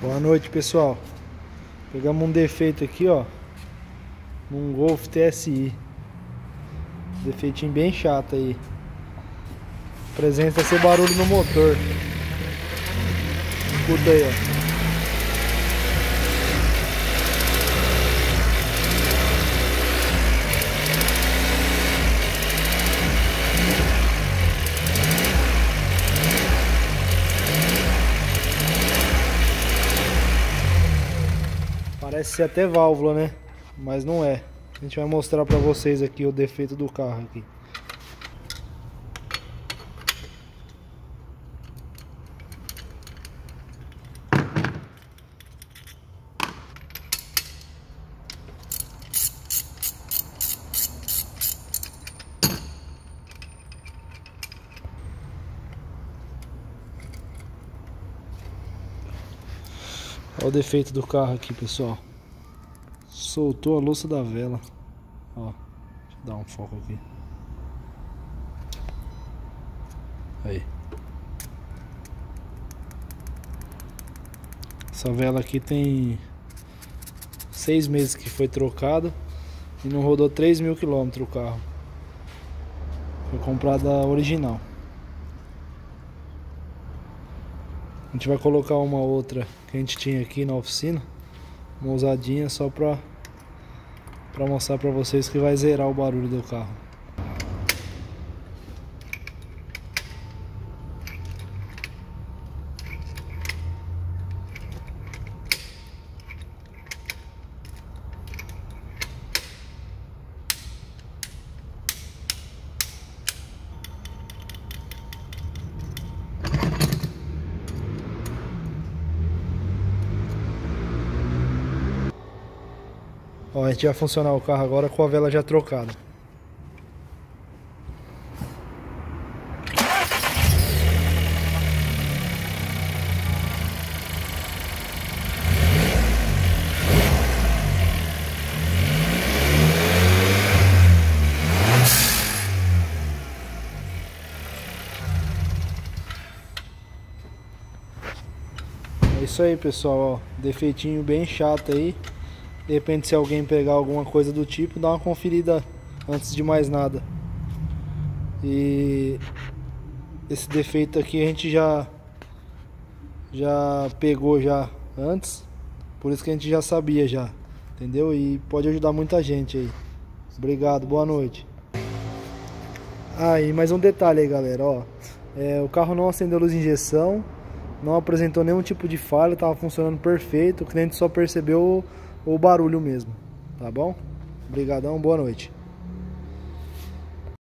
Boa noite, pessoal. Pegamos um defeito aqui, ó, num Golf TSI. Defeitinho bem chato aí. Apresenta ser barulho no motor. Escuta aí, ó. Parece ser até válvula, né? Mas não é. A gente vai mostrar pra vocês aqui o defeito do carro aqui. Olha o defeito do carro aqui, pessoal. Soltou a louça da vela. Ó, deixa eu dar um foco aqui. Aí. Essa vela aqui tem 6 meses que foi trocada e não rodou 3.000 km o carro. Foi comprada original. A gente vai colocar uma outra que a gente tinha aqui na oficina, uma usadinha, só pra mostrar pra vocês que vai zerar o barulho do carro. Ó, a gente vai funcionar o carro agora com a vela já trocada. É isso aí, pessoal, ó, defeitinho bem chato aí. De repente, se alguém pegar alguma coisa do tipo, dá uma conferida antes de mais nada. E esse defeito aqui a gente já pegou já antes, por isso que a gente já sabia já, entendeu? E pode ajudar muita gente aí. Obrigado, boa noite. Ah, e mais um detalhe aí, galera, ó. O carro não acendeu luz de injeção, não apresentou nenhum tipo de falha, estava funcionando perfeito. O cliente só percebeu o barulho mesmo, tá bom? Obrigadão, boa noite.